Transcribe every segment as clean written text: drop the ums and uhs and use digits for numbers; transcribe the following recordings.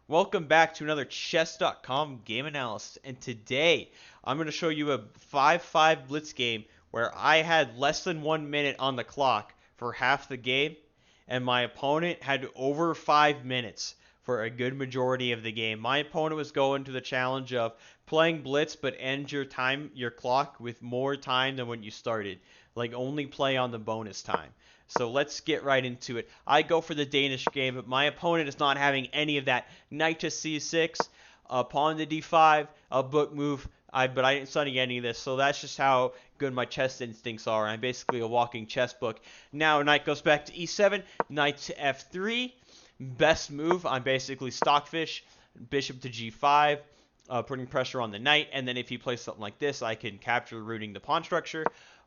Welcome back to another Chess.com game analysis, and today I'm going to show you a 5-5 blitz game where I had less than 1 minute on the clock for half the game, and my opponent had over 5 minutes for a good majority of the game. My opponent was going to the challenge of playing blitz but end your clock with more time than when you started, like only play on the bonus time. So let's get right into it. I go for the Danish game, but my opponent is not having any of that. Knight to c6, pawn to d5, a book move. But I didn't study any of this, so that's just how good my chess instincts are. I'm basically a walking chess book. Now knight goes back to e7, knight to f3. Best move, I'm basically stockfish, bishop to g5, putting pressure on the knight, and then if he plays something like this, I can capture rooting the pawn structure.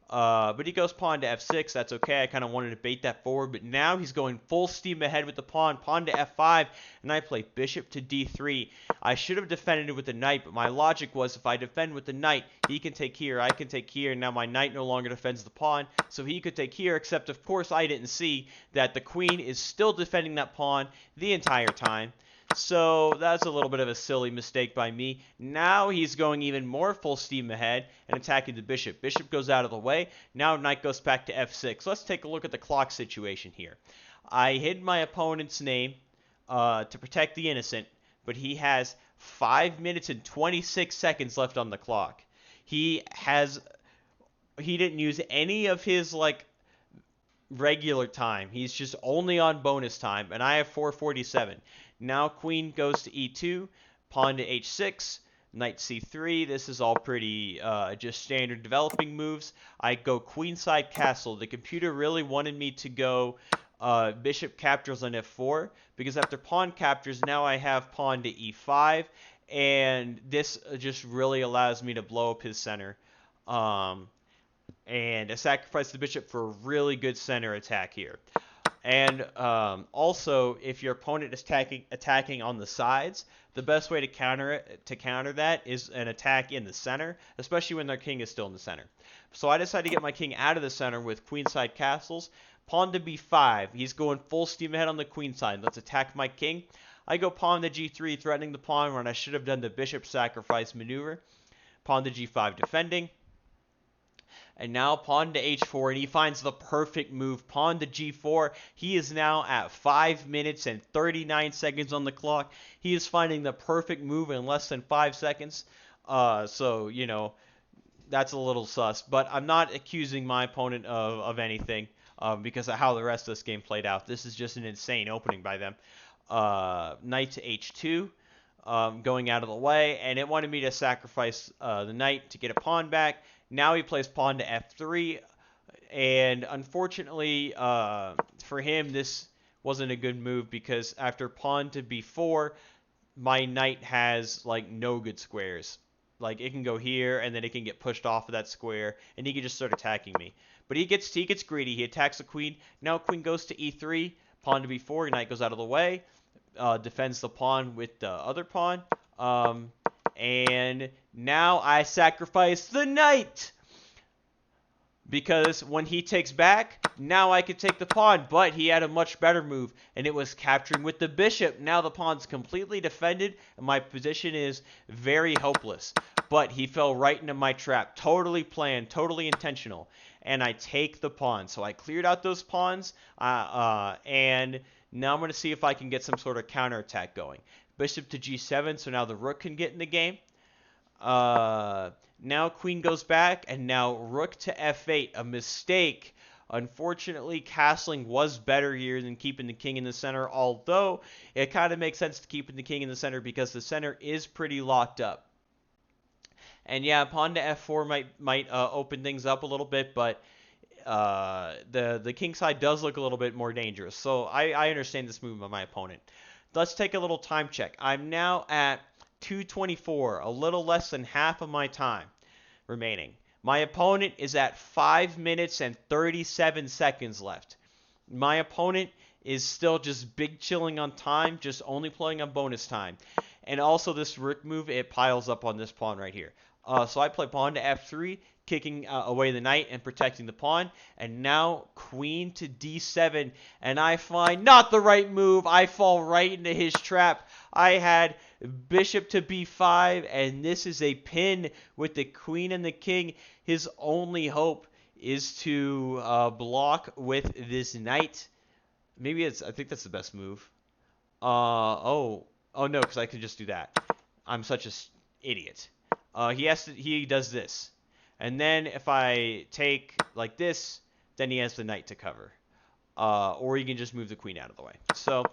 But he goes pawn to f6. That's okay. I kind of wanted to bait that forward, but now he's going full steam ahead with the pawn to f5, and I play bishop to d3. I should have defended with the knight, but my logic was if I defend with the knight, he can take here, I can take here. Now my knight no longer defends the pawn, so he could take here, except of course I didn't see that the queen is still defending that pawn the entire time. So that's a little bit of a silly mistake by me. Now he's going even more full steam ahead and attacking the bishop. Bishop goes out of the way. Now knight goes back to f6. Let's take a look at the clock situation here. I hid my opponent's name to protect the innocent, but he has 5 minutes and 26 seconds left on the clock. He didn't use any of his regular time. He's just only on bonus time, and I have 4:47. Now queen goes to e2, pawn to h6, knight c3. This is all pretty just standard developing moves. I go queenside castle. The computer really wanted me to go bishop captures on f4 because after pawn captures, now I have pawn to e5, and this just really allows me to blow up his center. And I sacrifice the bishop for a really good center attack here. And also, if your opponent is attacking on the sides, the best way to counter that is an attack in the center, especially when their king is still in the center. So I decided to get my king out of the center with queenside castles. Pawn to b5. He's going full steam ahead on the queen side. Let's attack my king. I go pawn to g3, threatening the pawn when I should have done the bishop sacrifice maneuver. Pawn to g5 defending. And now pawn to h4, and he finds the perfect move. Pawn to g4. He is now at 5 minutes and 39 seconds on the clock. He is finding the perfect move in less than 5 seconds. So, that's a little sus. But I'm not accusing my opponent of anything because of how the rest of this game played out. This is just an insane opening by them. Knight to h2. Going out of the way, and it wanted me to sacrifice the knight to get a pawn back. Now he plays pawn to f3, and unfortunately for him, this wasn't a good move because after pawn to b4, my knight has no good squares. It can go here, and then it can get pushed off of that square, and he can just start attacking me. But he gets greedy. He attacks the queen. Now queen goes to e3, pawn to b4, knight goes out of the way. Defends the pawn with the other pawn. And now I sacrifice the knight. Because when he takes back, now I could take the pawn. But he had a much better move, and it was capturing with the bishop. Now the pawn's completely defended, and my position is very hopeless. But he fell right into my trap. Totally planned, totally intentional. And I take the pawn. So I cleared out those pawns, and now I'm going to see if I can get some sort of counterattack going. Bishop to g7, so now the rook can get in the game. Now queen goes back, and now rook to f8, a mistake. Unfortunately, castling was better here than keeping the king in the center, although it kind of makes sense to keeping the king in the center because the center is pretty locked up. And yeah, pawn to f4 might open things up a little bit, but the king side does look a little bit more dangerous. So I understand this move by my opponent. Let's take a little time check. I'm now at 2:24, a little less than half of my time remaining. My opponent is at 5 minutes and 37 seconds left. My opponent is still just big chilling on time, just only playing on bonus time. And also this rook move, it piles up on this pawn right here. So I play pawn to f3, kicking away the knight and protecting the pawn. And now queen to d7, and I find not the right move. I fall right into his trap. I had bishop to b5, and this is a pin with the queen and the king. His only hope is to block with this knight. I think that's the best move. Oh no, because I could just do that. I'm such a idiot. He does this, and then if I take like this, then he has the knight to cover. Or he can just move the queen out of the way. So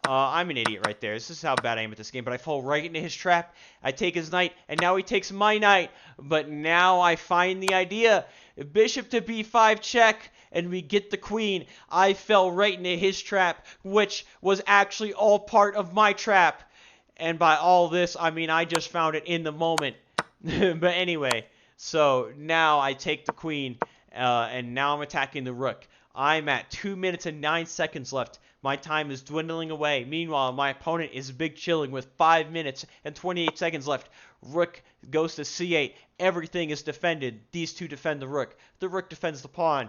I'm an idiot right there. This is how bad I am at this game. But I fall right into his trap. I take his knight, and now he takes my knight. But now I find the idea. Bishop to b5 check, and we get the queen. I fell right into his trap, which was actually all part of my trap. And by all this, I mean I just found it in the moment. But anyway, so now I take the queen, and now I'm attacking the rook. I'm at 2 minutes and 9 seconds left. My time is dwindling away. Meanwhile, my opponent is big chilling with 5 minutes and 28 seconds left. Rook goes to c8. Everything is defended. These two defend the rook. The rook defends the pawn.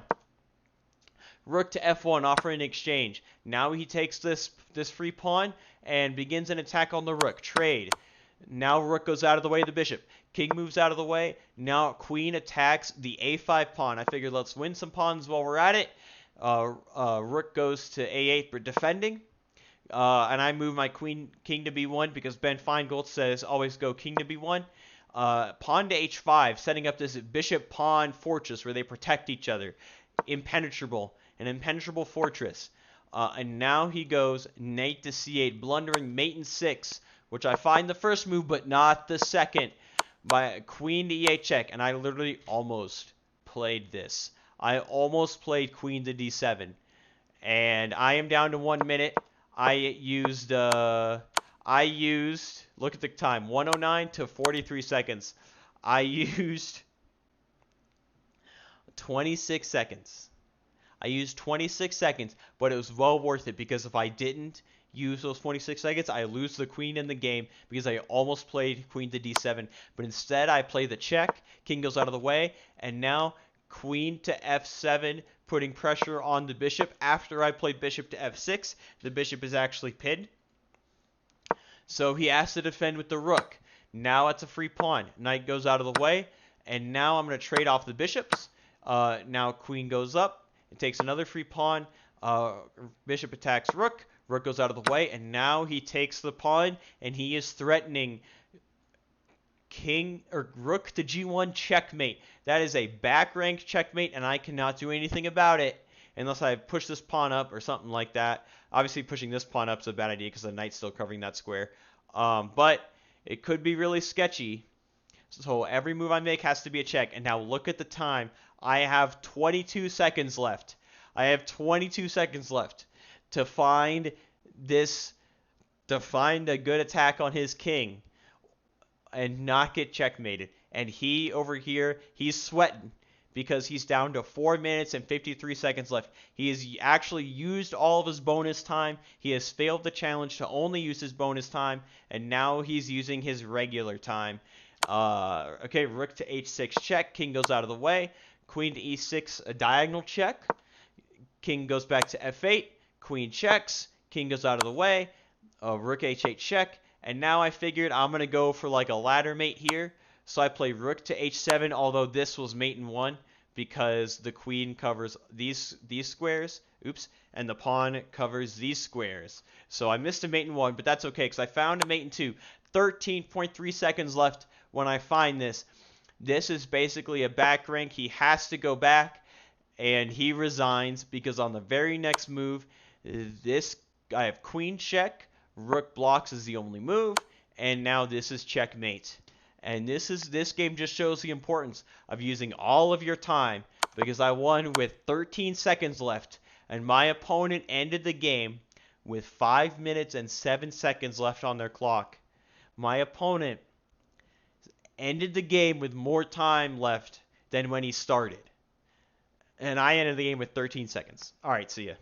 Rook to f1, offering an exchange. Now he takes this free pawn and begins an attack on the rook. Trade. Now rook goes out of the way of the bishop. King moves out of the way. Now queen attacks the a5 pawn. I figured let's win some pawns while we're at it. Rook goes to a8 for defending. And I move my king to b1 because Ben Feingold says always go king to b1. Pawn to h5, setting up this bishop-pawn fortress where they protect each other. An impenetrable fortress. And now he goes knight to c8, blundering mate in 6, which I find the first move, but not the second, by queen to e8 check. And I literally almost played this. I almost played queen to d7. And I am down to 1 minute. I used, look at the time, 109 to 43 seconds. I used 26 seconds. I used 26 seconds, but it was well worth it because if I didn't use those 26 seconds, I lose the queen in the game because I almost played queen to d7. But instead, I play the check, king goes out of the way, and now queen to f7, putting pressure on the bishop. After I played bishop to f6, the bishop is actually pinned. So he has to defend with the rook. Now it's a free pawn. Knight goes out of the way, and now I'm going to trade off the bishops. Now queen goes up. It takes another free pawn. Bishop attacks rook. Rook goes out of the way, and now he takes the pawn, and he is threatening rook to g1 checkmate. That is a back rank checkmate, and I cannot do anything about it unless I push this pawn up or something like that. Obviously, pushing this pawn up is a bad idea because the knight's still covering that square. But it could be really sketchy. So every move I make has to be a check. And now look at the time. I have 22 seconds left. I have 22 seconds left to find a good attack on his king and not get checkmated. And he over here, he's sweating because he's down to 4 minutes and 53 seconds left. He has actually used all of his bonus time. He has failed the challenge to only use his bonus time, and now he's using his regular time. Okay, rook to h6 check. King goes out of the way. Queen to e6, a diagonal check. King goes back to f8. Queen checks. King goes out of the way. Rook h8 check. And now I figured I'm going to go for like a ladder mate here. So I play rook to h7, although this was mate in 1 because the queen covers these squares. Oops. And the pawn covers these squares. So I missed a mate in 1, but that's okay because I found a mate in 2. 13.3 seconds left when I find this. This is basically a back rank. He has to go back, and he resigns because on the very next move, I have queen check, rook blocks is the only move, and now this is checkmate. And this game just shows the importance of using all of your time because I won with 13 seconds left, and my opponent ended the game with 5 minutes and 7 seconds left on their clock. My opponent ended the game with more time left than when he started. And I ended the game with 13 seconds. All right, see ya.